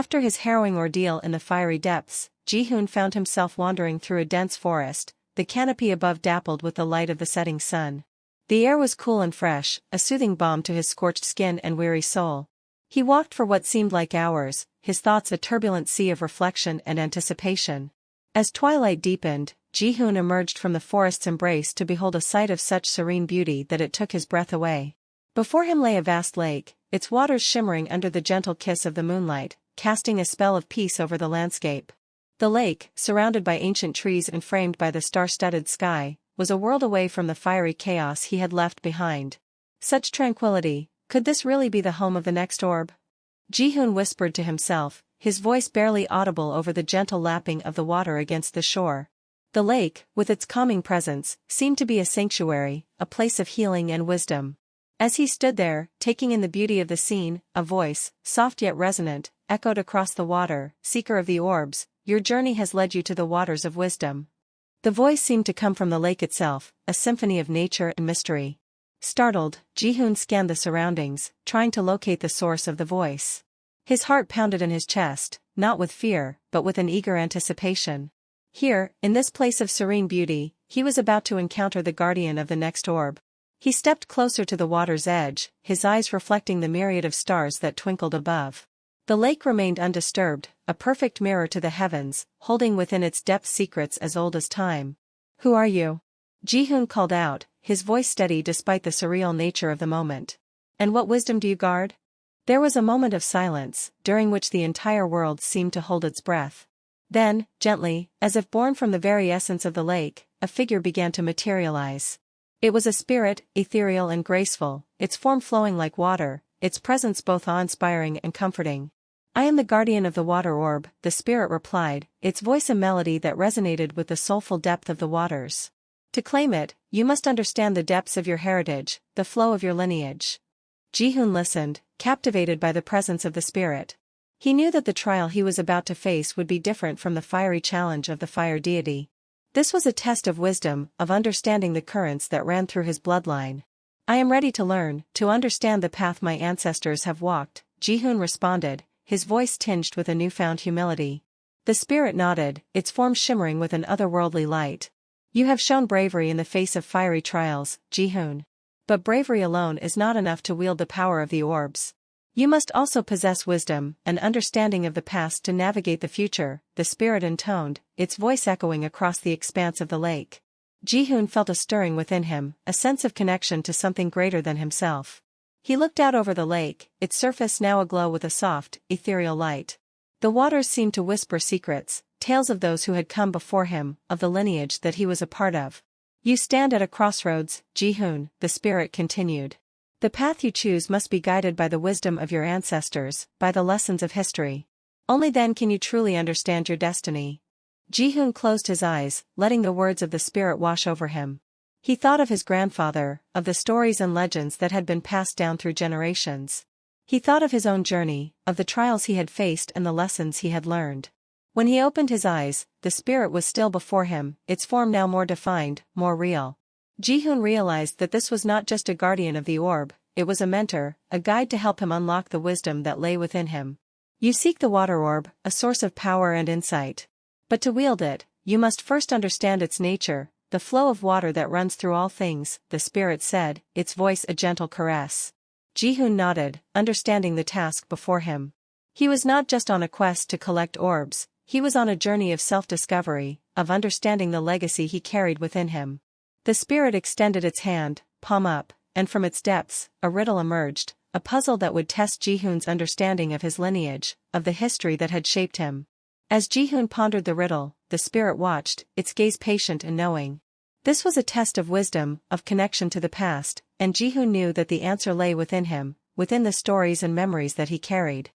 After his harrowing ordeal in the fiery depths, Ji-hoon found himself wandering through a dense forest, the canopy above dappled with the light of the setting sun. The air was cool and fresh, a soothing balm to his scorched skin and weary soul. He walked for what seemed like hours, his thoughts a turbulent sea of reflection and anticipation. As twilight deepened, Ji-hoon emerged from the forest's embrace to behold a sight of such serene beauty that it took his breath away. Before him lay a vast lake, its waters shimmering under the gentle kiss of the moonlight, casting a spell of peace over the landscape. The lake, surrounded by ancient trees and framed by the star-studded sky, was a world away from the fiery chaos he had left behind. Such tranquility, could this really be the home of the next orb? Ji-hoon whispered to himself, his voice barely audible over the gentle lapping of the water against the shore. The lake, with its calming presence, seemed to be a sanctuary, a place of healing and wisdom. As he stood there, taking in the beauty of the scene, a voice, soft yet resonant, echoed across the water, "Seeker of the orbs, your journey has led you to the waters of wisdom." The voice seemed to come from the lake itself, a symphony of nature and mystery. Startled, Ji-hoon scanned the surroundings, trying to locate the source of the voice. His heart pounded in his chest, not with fear, but with an eager anticipation. Here, in this place of serene beauty, he was about to encounter the guardian of the next orb. He stepped closer to the water's edge, his eyes reflecting the myriad of stars that twinkled above. The lake remained undisturbed, a perfect mirror to the heavens, holding within its depths secrets as old as time. "Who are you?" Ji-hoon called out, his voice steady despite the surreal nature of the moment. "And what wisdom do you guard?" There was a moment of silence, during which the entire world seemed to hold its breath. Then, gently, as if born from the very essence of the lake, a figure began to materialize. It was a spirit, ethereal and graceful, its form flowing like water, its presence both awe-inspiring and comforting. "I am the guardian of the water orb," the spirit replied, its voice a melody that resonated with the soulful depth of the waters. "To claim it, you must understand the depths of your heritage, the flow of your lineage." Ji-hoon listened, captivated by the presence of the spirit. He knew that the trial he was about to face would be different from the fiery challenge of the fire deity. This was a test of wisdom, of understanding the currents that ran through his bloodline. "I am ready to learn, to understand the path my ancestors have walked," Ji-hoon responded, his voice tinged with a newfound humility. The spirit nodded, its form shimmering with an otherworldly light. "You have shown bravery in the face of fiery trials, Ji-hoon. But bravery alone is not enough to wield the power of the orbs. You must also possess wisdom, an understanding of the past to navigate the future," the spirit intoned, its voice echoing across the expanse of the lake. Ji-hoon felt a stirring within him, a sense of connection to something greater than himself. He looked out over the lake, its surface now aglow with a soft, ethereal light. The waters seemed to whisper secrets, tales of those who had come before him, of the lineage that he was a part of. "You stand at a crossroads, Ji-hoon," the spirit continued. "The path you choose must be guided by the wisdom of your ancestors, by the lessons of history. Only then can you truly understand your destiny." Ji-hoon closed his eyes, letting the words of the spirit wash over him. He thought of his grandfather, of the stories and legends that had been passed down through generations. He thought of his own journey, of the trials he had faced and the lessons he had learned. When he opened his eyes, the spirit was still before him, its form now more defined, more real. Ji-hoon realized that this was not just a guardian of the orb, it was a mentor, a guide to help him unlock the wisdom that lay within him. "You seek the water orb, a source of power and insight. But to wield it, you must first understand its nature, the flow of water that runs through all things," the spirit said, its voice a gentle caress. Ji-hoon nodded, understanding the task before him. He was not just on a quest to collect orbs, he was on a journey of self-discovery, of understanding the legacy he carried within him. The spirit extended its hand, palm up, and from its depths, a riddle emerged, a puzzle that would test Ji-hoon's understanding of his lineage, of the history that had shaped him. As Ji-hoon pondered the riddle, the spirit watched, its gaze patient and knowing. This was a test of wisdom, of connection to the past, and Ji-hoon knew that the answer lay within him, within the stories and memories that he carried.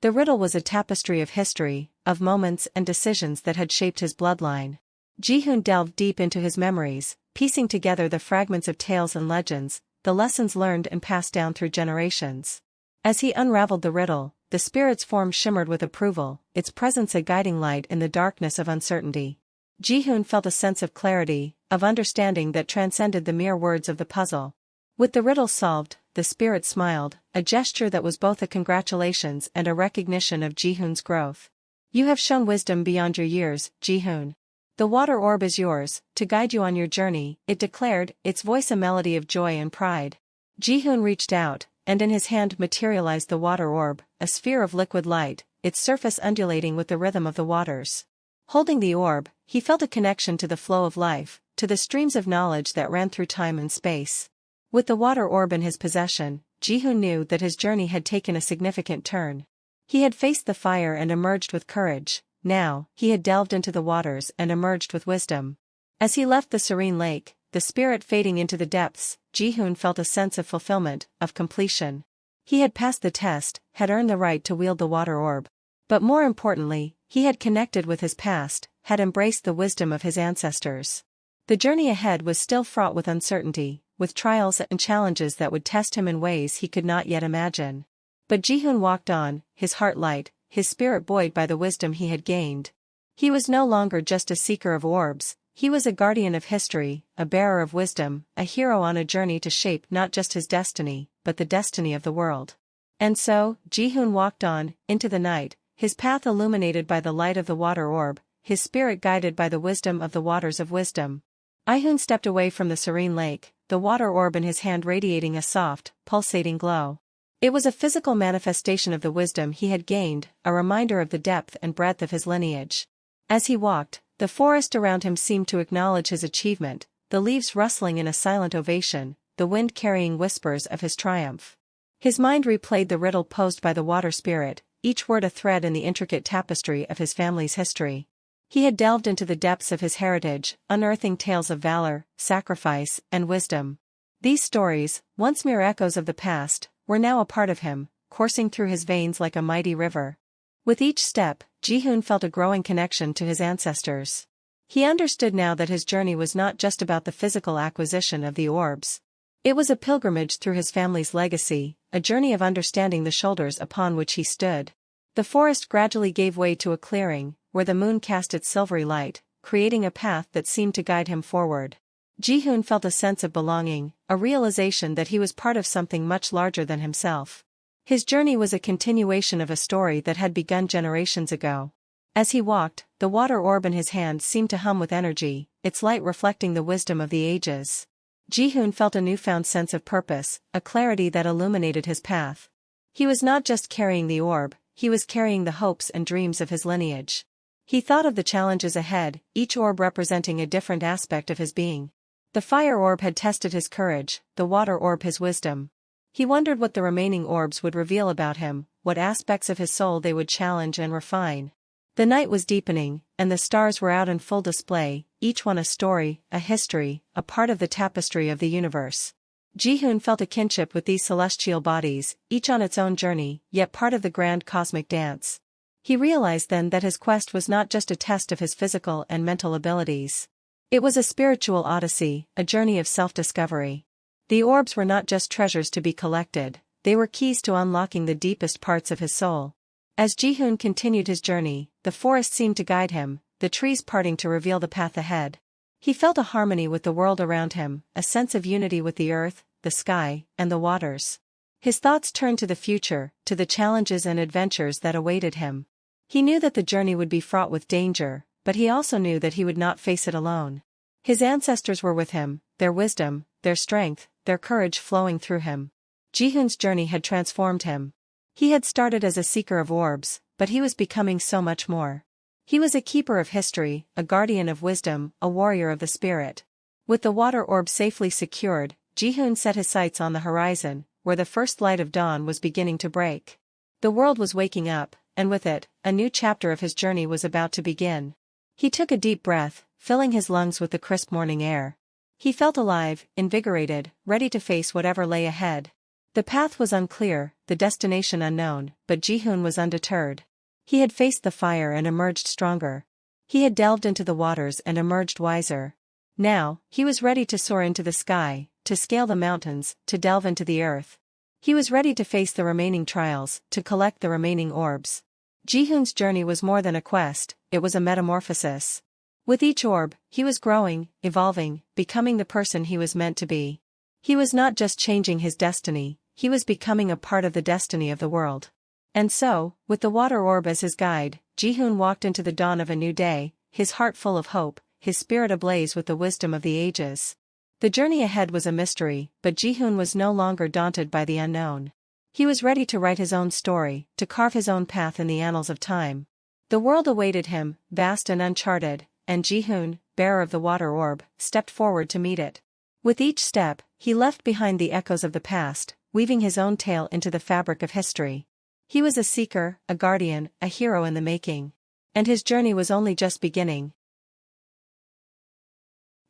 The riddle was a tapestry of history, of moments and decisions that had shaped his bloodline. Ji-hoon delved deep into his memories, piecing together the fragments of tales and legends, the lessons learned and passed down through generations. As he unraveled the riddle, the spirit's form shimmered with approval, its presence a guiding light in the darkness of uncertainty. Ji-hoon felt a sense of clarity, of understanding that transcended the mere words of the puzzle. With the riddle solved, the spirit smiled, a gesture that was both a congratulations and a recognition of Ji-hoon's growth. You have shown wisdom beyond your years, Ji-hoon. The water orb is yours, to guide you on your journey, it declared, its voice a melody of joy and pride. Ji-hoon reached out, and in his hand materialized the water orb, a sphere of liquid light, its surface undulating with the rhythm of the waters. Holding the orb, he felt a connection to the flow of life, to the streams of knowledge that ran through time and space. With the water orb in his possession, Ji-hoon knew that his journey had taken a significant turn. He had faced the fire and emerged with courage, now, he had delved into the waters and emerged with wisdom. As he left the serene lake, the spirit fading into the depths, Ji-hoon felt a sense of fulfillment, of completion. He had passed the test, had earned the right to wield the water orb. But more importantly, he had connected with his past, had embraced the wisdom of his ancestors. The journey ahead was still fraught with uncertainty, with trials and challenges that would test him in ways he could not yet imagine. But Ji-hoon walked on, his heart light, his spirit buoyed by the wisdom he had gained. He was no longer just a seeker of orbs, he was a guardian of history, a bearer of wisdom, a hero on a journey to shape not just his destiny, but the destiny of the world. And so, Ji-hoon walked on, into the night, his path illuminated by the light of the water orb, his spirit guided by the wisdom of the waters of wisdom. Ji-hoon stepped away from the serene lake, the water orb in his hand radiating a soft, pulsating glow. It was a physical manifestation of the wisdom he had gained, a reminder of the depth and breadth of his lineage. As he walked, the forest around him seemed to acknowledge his achievement, the leaves rustling in a silent ovation, the wind carrying whispers of his triumph. His mind replayed the riddle posed by the water spirit, each word a thread in the intricate tapestry of his family's history. He had delved into the depths of his heritage, unearthing tales of valor, sacrifice, and wisdom. These stories, once mere echoes of the past, were now a part of him, coursing through his veins like a mighty river. With each step, Ji-hoon felt a growing connection to his ancestors. He understood now that his journey was not just about the physical acquisition of the orbs. It was a pilgrimage through his family's legacy, a journey of understanding the shoulders upon which he stood. The forest gradually gave way to a clearing, where the moon cast its silvery light, creating a path that seemed to guide him forward. Ji-hoon felt a sense of belonging, a realization that he was part of something much larger than himself. His journey was a continuation of a story that had begun generations ago. As he walked, the water orb in his hand seemed to hum with energy, its light reflecting the wisdom of the ages. Ji-hoon felt a newfound sense of purpose, a clarity that illuminated his path. He was not just carrying the orb, he was carrying the hopes and dreams of his lineage. He thought of the challenges ahead, each orb representing a different aspect of his being. The fire orb had tested his courage, the water orb his wisdom. He wondered what the remaining orbs would reveal about him, what aspects of his soul they would challenge and refine. The night was deepening, and the stars were out in full display, each one a story, a history, a part of the tapestry of the universe. Ji-hoon felt a kinship with these celestial bodies, each on its own journey, yet part of the grand cosmic dance. He realized then that his quest was not just a test of his physical and mental abilities. It was a spiritual odyssey, a journey of self-discovery. The orbs were not just treasures to be collected, they were keys to unlocking the deepest parts of his soul. As Ji-hoon continued his journey, the forest seemed to guide him, the trees parting to reveal the path ahead. He felt a harmony with the world around him, a sense of unity with the earth, the sky, and the waters. His thoughts turned to the future, to the challenges and adventures that awaited him. He knew that the journey would be fraught with danger, but he also knew that he would not face it alone. His ancestors were with him, their wisdom, their strength, their courage flowing through him. Ji-hoon's journey had transformed him. He had started as a seeker of orbs, but he was becoming so much more. He was a keeper of history, a guardian of wisdom, a warrior of the spirit. With the water orb safely secured, Ji-hoon set his sights on the horizon, where the first light of dawn was beginning to break. The world was waking up, and with it, a new chapter of his journey was about to begin. He took a deep breath, filling his lungs with the crisp morning air. He felt alive, invigorated, ready to face whatever lay ahead. The path was unclear, the destination unknown, but Ji-hoon was undeterred. He had faced the fire and emerged stronger. He had delved into the waters and emerged wiser. Now, he was ready to soar into the sky, to scale the mountains, to delve into the earth. He was ready to face the remaining trials, to collect the remaining orbs. Ji-hoon's journey was more than a quest, it was a metamorphosis. With each orb, he was growing, evolving, becoming the person he was meant to be. He was not just changing his destiny, he was becoming a part of the destiny of the world. And so, with the water orb as his guide, Ji-hoon walked into the dawn of a new day, his heart full of hope, his spirit ablaze with the wisdom of the ages. The journey ahead was a mystery, but Ji-hoon was no longer daunted by the unknown. He was ready to write his own story, to carve his own path in the annals of time. The world awaited him, vast and uncharted, and Ji-hoon, bearer of the water orb, stepped forward to meet it. With each step, he left behind the echoes of the past, weaving his own tale into the fabric of history. He was a seeker, a guardian, a hero in the making. And his journey was only just beginning.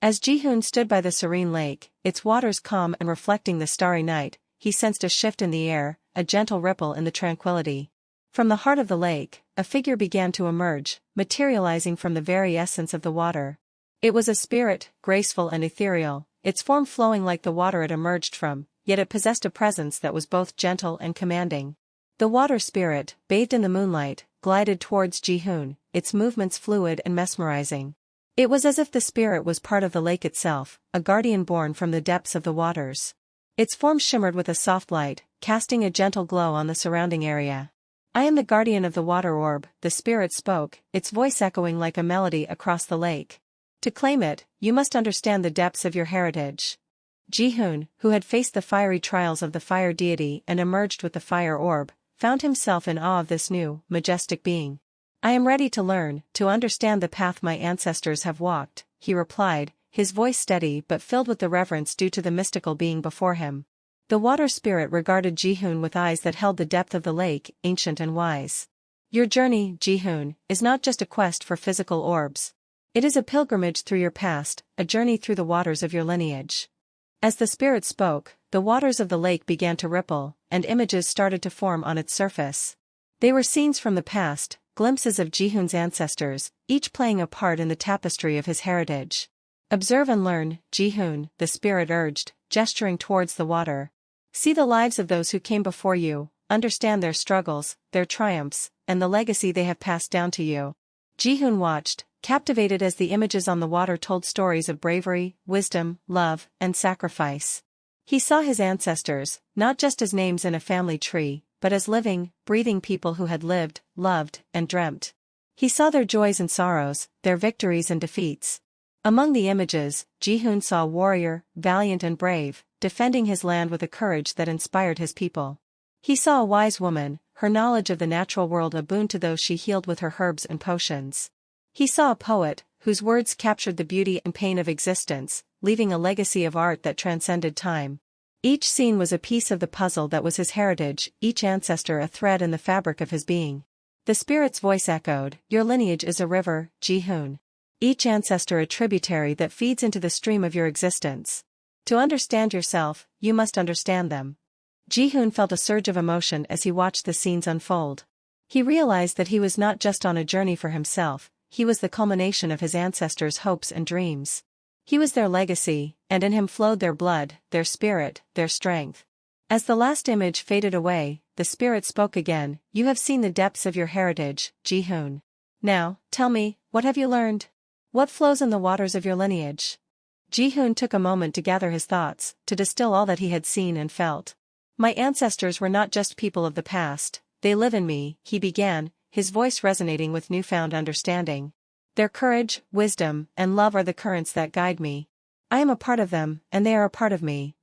As Ji-hoon stood by the serene lake, its waters calm and reflecting the starry night, he sensed a shift in the air, a gentle ripple in the tranquility. From the heart of the lake, a figure began to emerge, materializing from the very essence of the water. It was a spirit, graceful and ethereal, its form flowing like the water it emerged from, yet it possessed a presence that was both gentle and commanding. The water spirit, bathed in the moonlight, glided towards Ji-hoon, its movements fluid and mesmerizing. It was as if the spirit was part of the lake itself, a guardian born from the depths of the waters. Its form shimmered with a soft light, casting a gentle glow on the surrounding area. "I am the guardian of the water orb," the spirit spoke, its voice echoing like a melody across the lake. "To claim it, you must understand the depths of your heritage." Ji-hoon, who had faced the fiery trials of the fire deity and emerged with the fire orb, found himself in awe of this new, majestic being. "I am ready to learn, to understand the path my ancestors have walked," he replied, his voice steady but filled with the reverence due to the mystical being before him. The water spirit regarded Ji-hoon with eyes that held the depth of the lake, ancient and wise. "Your journey, Ji-hoon, is not just a quest for physical orbs. It is a pilgrimage through your past, a journey through the waters of your lineage." As the spirit spoke, the waters of the lake began to ripple, and images started to form on its surface. They were scenes from the past, glimpses of Ji-hoon's ancestors, each playing a part in the tapestry of his heritage. "Observe and learn, Ji-hoon," the spirit urged, gesturing towards the water. "See the lives of those who came before you, understand their struggles, their triumphs, and the legacy they have passed down to you." Ji-hoon watched, captivated as the images on the water told stories of bravery, wisdom, love, and sacrifice. He saw his ancestors, not just as names in a family tree, but as living, breathing people who had lived, loved, and dreamt. He saw their joys and sorrows, their victories and defeats. Among the images, Ji-hoon saw a warrior, valiant and brave, defending his land with a courage that inspired his people. He saw a wise woman, her knowledge of the natural world a boon to those she healed with her herbs and potions. He saw a poet, whose words captured the beauty and pain of existence, leaving a legacy of art that transcended time. Each scene was a piece of the puzzle that was his heritage, each ancestor a thread in the fabric of his being. The spirit's voice echoed, "Your lineage is a river, Ji-hoon. Each ancestor a tributary that feeds into the stream of your existence. To understand yourself, you must understand them." Ji-hoon felt a surge of emotion as he watched the scenes unfold. He realized that he was not just on a journey for himself, he was the culmination of his ancestors' hopes and dreams. He was their legacy, and in him flowed their blood, their spirit, their strength. As the last image faded away, the spirit spoke again, "You have seen the depths of your heritage, Ji-hoon. Now, tell me, what have you learned? What flows in the waters of your lineage?" Ji-hoon took a moment to gather his thoughts, to distill all that he had seen and felt. "My ancestors were not just people of the past, they live in me," he began, his voice resonating with newfound understanding. "Their courage, wisdom, and love are the currents that guide me. I am a part of them, and they are a part of me."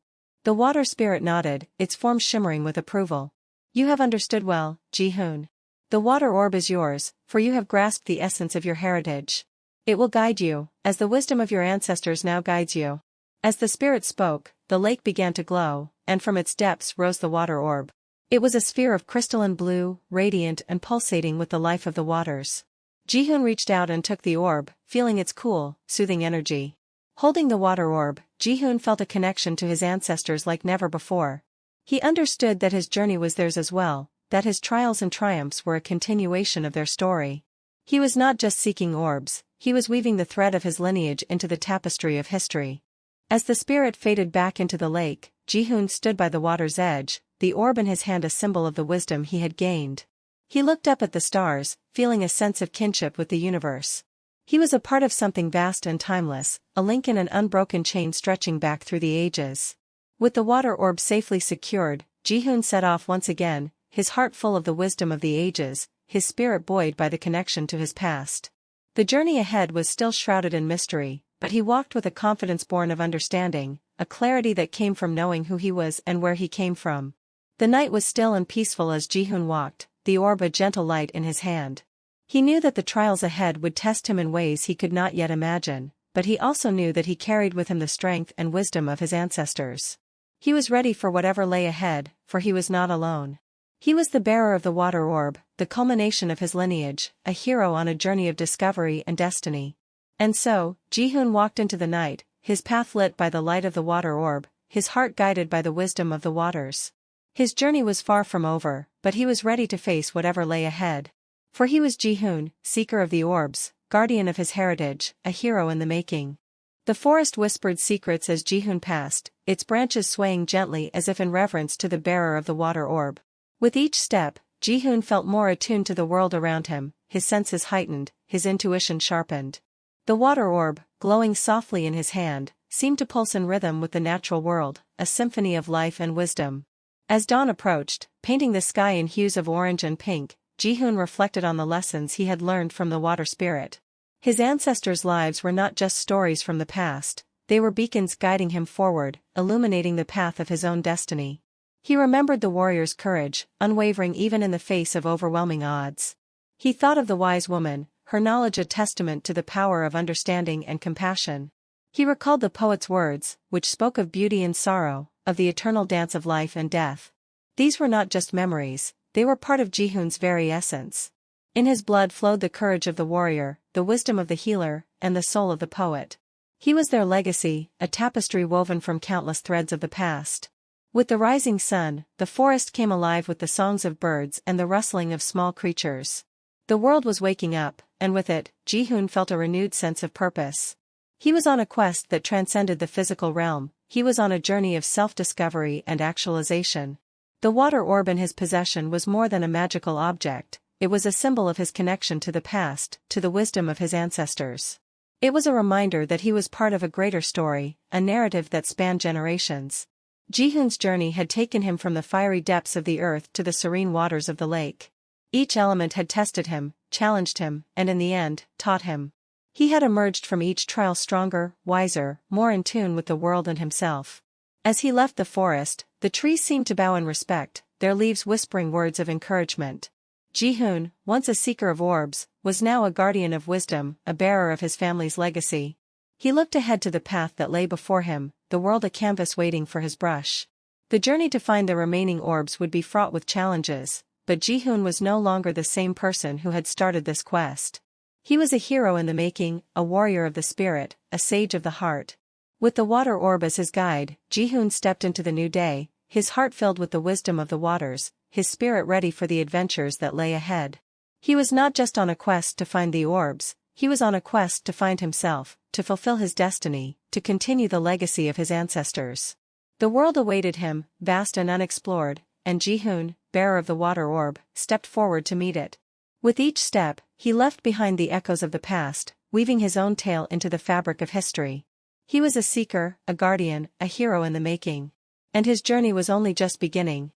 The water spirit nodded, its form shimmering with approval. "You have understood well, Ji-hoon. The water orb is yours, for you have grasped the essence of your heritage. It will guide you, as the wisdom of your ancestors now guides you." As the spirit spoke, the lake began to glow, and from its depths rose the water orb. It was a sphere of crystalline blue, radiant and pulsating with the life of the waters. Ji-hoon reached out and took the orb, feeling its cool, soothing energy. Holding the water orb, Ji-hoon felt a connection to his ancestors like never before. He understood that his journey was theirs as well, that his trials and triumphs were a continuation of their story. He was not just seeking orbs, he was weaving the thread of his lineage into the tapestry of history. As the spirit faded back into the lake, Ji-hoon stood by the water's edge, the orb in his hand a symbol of the wisdom he had gained. He looked up at the stars, feeling a sense of kinship with the universe. He was a part of something vast and timeless, a link in an unbroken chain stretching back through the ages. With the water orb safely secured, Ji-hoon set off once again, his heart full of the wisdom of the ages, his spirit buoyed by the connection to his past. The journey ahead was still shrouded in mystery, but he walked with a confidence born of understanding, a clarity that came from knowing who he was and where he came from. The night was still and peaceful as Ji-hoon walked, the orb a gentle light in his hand. He knew that the trials ahead would test him in ways he could not yet imagine, but he also knew that he carried with him the strength and wisdom of his ancestors. He was ready for whatever lay ahead, for he was not alone. He was the bearer of the water orb, the culmination of his lineage, a hero on a journey of discovery and destiny. And so, Ji-hoon walked into the night, his path lit by the light of the water orb, his heart guided by the wisdom of the waters. His journey was far from over, but he was ready to face whatever lay ahead. For he was Ji-hoon, seeker of the orbs, guardian of his heritage, a hero in the making. The forest whispered secrets as Ji-hoon passed, its branches swaying gently as if in reverence to the bearer of the water orb. With each step, Ji-hoon felt more attuned to the world around him, his senses heightened, his intuition sharpened. The water orb, glowing softly in his hand, seemed to pulse in rhythm with the natural world, a symphony of life and wisdom. As dawn approached, painting the sky in hues of orange and pink, Ji-hoon reflected on the lessons he had learned from the water spirit. His ancestors' lives were not just stories from the past, they were beacons guiding him forward, illuminating the path of his own destiny. He remembered the warrior's courage, unwavering even in the face of overwhelming odds. He thought of the wise woman, her knowledge a testament to the power of understanding and compassion. He recalled the poet's words, which spoke of beauty and sorrow, of the eternal dance of life and death. These were not just memories, they were part of Ji-hoon's very essence. In his blood flowed the courage of the warrior, the wisdom of the healer, and the soul of the poet. He was their legacy, a tapestry woven from countless threads of the past. With the rising sun, the forest came alive with the songs of birds and the rustling of small creatures. The world was waking up, and with it, Ji-hoon felt a renewed sense of purpose. He was on a quest that transcended the physical realm, he was on a journey of self-discovery and actualization. The water orb in his possession was more than a magical object, it was a symbol of his connection to the past, to the wisdom of his ancestors. It was a reminder that he was part of a greater story, a narrative that spanned generations. Ji-hoon's journey had taken him from the fiery depths of the earth to the serene waters of the lake. Each element had tested him, challenged him, and in the end, taught him. He had emerged from each trial stronger, wiser, more in tune with the world and himself. As he left the forest, the trees seemed to bow in respect, their leaves whispering words of encouragement. Ji-hoon, once a seeker of orbs, was now a guardian of wisdom, a bearer of his family's legacy. He looked ahead to the path that lay before him, the world a canvas waiting for his brush. The journey to find the remaining orbs would be fraught with challenges, but Ji-hoon was no longer the same person who had started this quest. He was a hero in the making, a warrior of the spirit, a sage of the heart. With the water orb as his guide, Ji-hoon stepped into the new day, his heart filled with the wisdom of the waters, his spirit ready for the adventures that lay ahead. He was not just on a quest to find the orbs, he was on a quest to find himself, to fulfill his destiny, to continue the legacy of his ancestors. The world awaited him, vast and unexplored, and Ji-hoon, bearer of the water orb, stepped forward to meet it. With each step, he left behind the echoes of the past, weaving his own tale into the fabric of history. He was a seeker, a guardian, a hero in the making. And his journey was only just beginning,